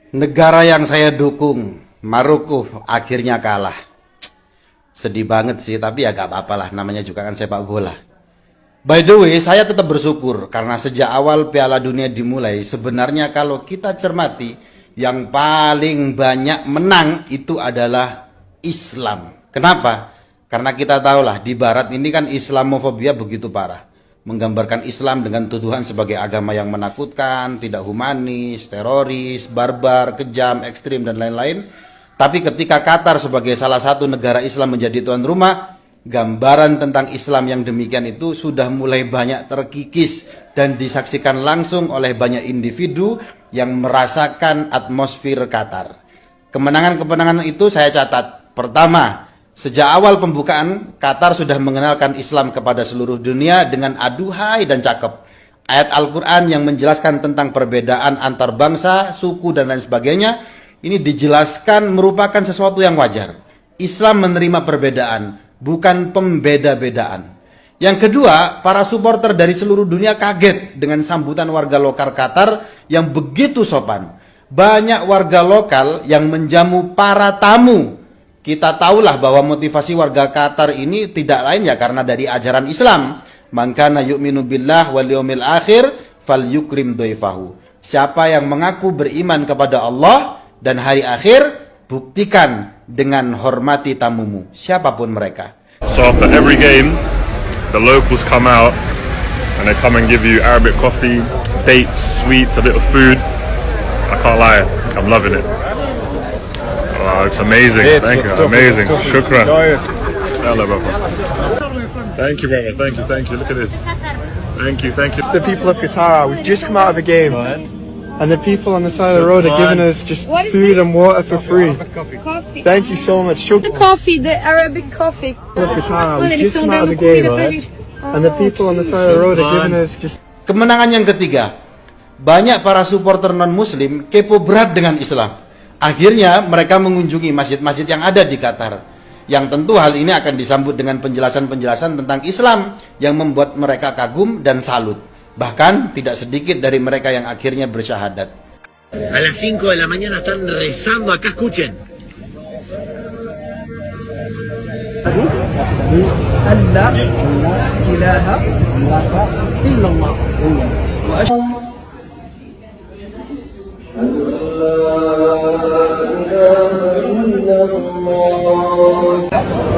Negara yang saya dukung, Maroko, akhirnya kalah. Sedih banget sih, tapi ya gak apa-apa lah, namanya juga kan sepak bola. By the way, saya tetap bersyukur karena sejak awal Piala Dunia dimulai, sebenarnya kalau kita cermati, yang paling banyak menang itu adalah Islam. Kenapa? Karena kita tahulah di Barat ini kan Islamofobia begitu parah. Menggambarkan Islam dengan tuduhan sebagai agama yang menakutkan, tidak humanis, teroris, barbar, kejam, ekstrim, dan lain-lain. Tapi ketika Qatar sebagai salah satu negara Islam menjadi tuan rumah, gambaran tentang Islam yang demikian itu sudah mulai banyak terkikis dan disaksikan langsung oleh banyak individu yang merasakan atmosfer Qatar. Kemenangan-kemenangan itu saya catat. Pertama, sejak awal pembukaan, Qatar sudah mengenalkan Islam kepada seluruh dunia dengan aduhai dan cakep. Ayat Al-Quran yang menjelaskan tentang perbedaan antar bangsa, suku, dan lain sebagainya, ini dijelaskan merupakan sesuatu yang wajar. Islam menerima perbedaan, bukan pembeda-bedaan. Yang kedua, para supporter dari seluruh dunia kaget dengan sambutan warga lokal Qatar yang begitu sopan. Banyak warga lokal yang menjamu para tamu. Kita tahulah bahwa motivasi warga Qatar ini tidak lain ya karena dari ajaran Islam. Man kana yu'minu billah wal yawmil akhir falyukrim dhaifahu. Siapa yang mengaku beriman kepada Allah dan hari akhir, buktikan dengan hormati tamumu, siapapun mereka. So after every game, the locals come out and they come and give you Arabic coffee, dates, sweets, a bit of food. I can't lie, I'm loving it. Wow, it's amazing. Thank you. Amazing. Shukran. Hello, brother. Thank you, brother. Thank you. Look at this. Thank you. It's the people of Qatar. We've just come out of a game, and the people on the side of the road are giving us just food and water for free. Coffee. Thank you so much. The coffee, the Arabic coffee. People of Qatar. We've just come out of a game, and the people on the side of the road are giving us just. Kemenangan yang ketiga, banyak para supporter non-muslim kepo berat dengan Islam. Akhirnya mereka mengunjungi masjid-masjid yang ada di Qatar. Yang tentu hal ini akan disambut dengan penjelasan-penjelasan tentang Islam yang membuat mereka kagum dan salut. Bahkan tidak sedikit dari mereka yang akhirnya bersyahadat. A las 5 de la mañana están rezando acá, escuchen.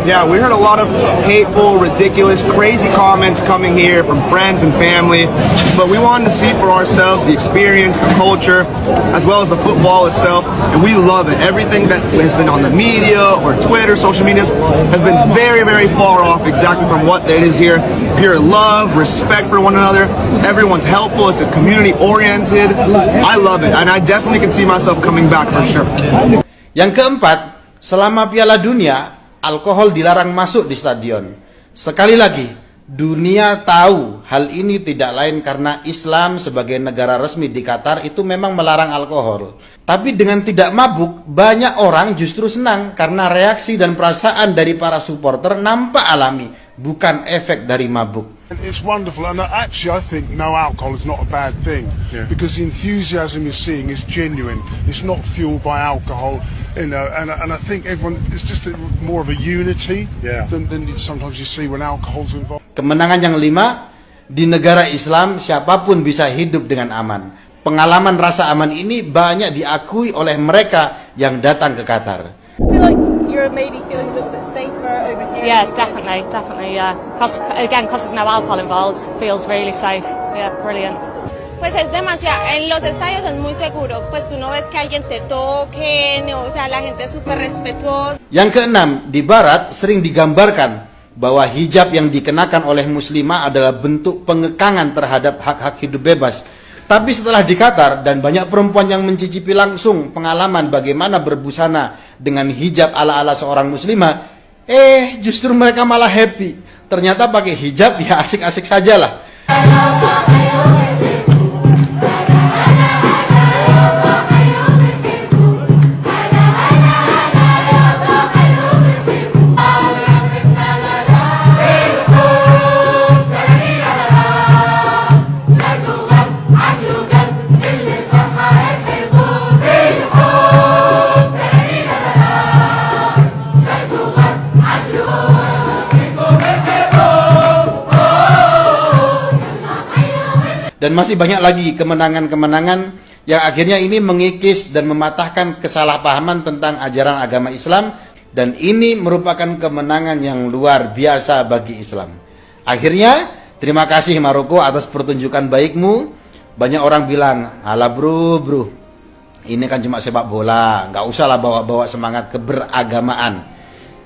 Yeah, we heard a lot of hateful, ridiculous, crazy comments coming here from friends and family, but we wanted to see for ourselves the experience, the culture, as well as the football itself, and we love it. Everything that has been on the media or Twitter, social media, has been very, very far off exactly from what it is here. Pure love, respect for one another, everyone's helpful, it's a community-oriented. I love it, and I definitely can see myself coming back for sure. Yang keempat, selama Piala Dunia, alkohol dilarang masuk di stadion. Sekali lagi, dunia tahu hal ini tidak lain karena Islam sebagai negara resmi di Qatar itu memang melarang alkohol. Tapi dengan tidak mabuk, banyak orang justru senang karena reaksi dan perasaan dari para supporter nampak alami, bukan efek dari mabuk. It's wonderful, and actually I think no alcohol is not a bad thing, because the enthusiasm you're seeing is genuine. It's not fueled by alcohol, you know, and I think everyone, it's just more of a unity than sometimes you see when alcohol's involved. Kemenangan yang 5, di negara Islam siapapun bisa hidup dengan aman. Pengalaman rasa aman ini banyak diakui oleh mereka yang datang ke Qatar. You're maybe feeling a little bit safer over here. Yeah, definitely, yeah. Because there's no alcohol involved, feels really safe. Yeah, brilliant. Pues es demasiado, en los estadios es muy seguro, pues tú no ves que alguien te toque, o sea, la gente es súper respetuosa. Yang keenam, di Barat sering digambarkan bahwa hijab yang dikenakan oleh muslimah adalah bentuk pengekangan terhadap hak-hak hidup bebas. Tapi setelah di Qatar dan banyak perempuan yang mencicipi langsung pengalaman bagaimana berbusana dengan hijab ala-ala seorang muslimah, justru mereka malah happy. Ternyata pakai hijab ya asik-asik sajalah. الفرحة يحبوا بالحب Dan masih banyak lagi kemenangan-kemenangan yang akhirnya ini mengikis dan mematahkan kesalahpahaman tentang ajaran agama Islam, dan ini merupakan kemenangan yang luar biasa bagi Islam. Akhirnya, terima kasih Maroko atas pertunjukan baikmu. Banyak orang bilang, "Alah bro, ini kan cuma sepak bola, nggak usah lah bawa-bawa semangat keberagamaan."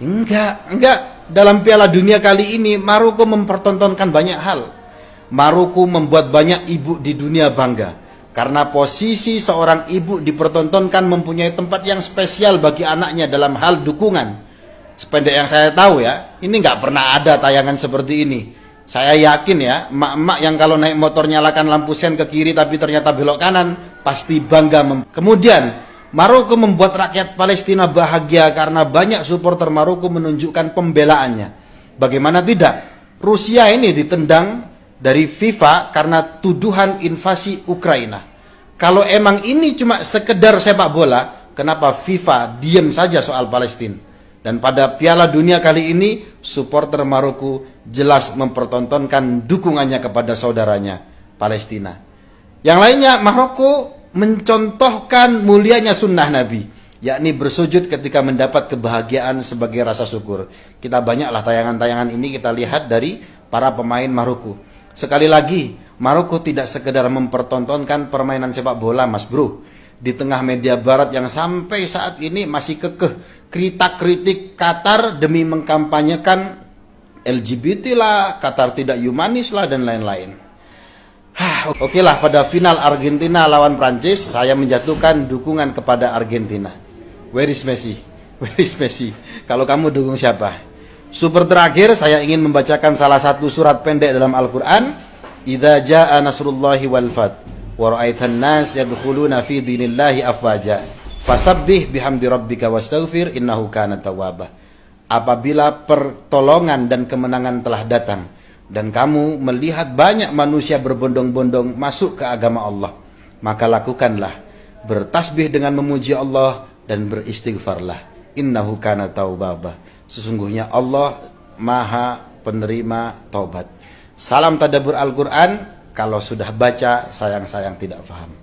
Enggak. Dalam Piala Dunia kali ini, Maroko mempertontonkan banyak hal. Maroko membuat banyak ibu di dunia bangga. Karena posisi seorang ibu dipertontonkan mempunyai tempat yang spesial bagi anaknya dalam hal dukungan. Sependek yang saya tahu ya, ini nggak pernah ada tayangan seperti ini. Saya yakin ya, emak-emak yang kalau naik motor nyalakan lampu sen ke kiri tapi ternyata belok kanan, pasti bangga. Kemudian, Maroko membuat rakyat Palestina bahagia karena banyak supporter Maroko menunjukkan pembelaannya. Bagaimana tidak? Rusia ini ditendang dari FIFA karena tuduhan invasi Ukraina. Kalau emang ini cuma sekedar sepak bola, kenapa FIFA diam saja soal Palestina? Dan pada Piala Dunia kali ini, supporter Maroko jelas mempertontonkan dukungannya kepada saudaranya Palestina. Yang lainnya, Maroko mencontohkan mulianya sunnah Nabi, yakni bersujud ketika mendapat kebahagiaan sebagai rasa syukur. Kita banyaklah tayangan-tayangan ini kita lihat dari para pemain Maroko. Sekali lagi, Maroko tidak sekedar mempertontonkan permainan sepak bola, Mas Bro. Di tengah media barat yang sampai saat ini masih kekeh kritik Qatar demi mengkampanyekan LGBT lah, Qatar tidak humanis lah, dan lain-lain. Oke lah, pada final Argentina lawan Prancis, saya menjatuhkan dukungan kepada Argentina. Where is Messi? Where is Messi? Kalau kamu dukung siapa? Super terakhir, saya ingin membacakan salah satu surat pendek dalam Al-Quran. Idza jaa nasrullahi wal fath wa ra'aitan nas yadkhuluna fi dinillahi afwaja fasabbih bihamdi rabbika wastaghfir innahu kana tawwaba. Apabila pertolongan dan kemenangan telah datang dan kamu melihat banyak manusia berbondong-bondong masuk ke agama Allah, maka lakukanlah bertasbih dengan memuji Allah dan beristighfarlah. Innahu kana tawwaba. Sesungguhnya Allah Maha penerima taubat. Salam tadabbur Al-Quran. Kalau sudah baca, sayang-sayang tidak paham.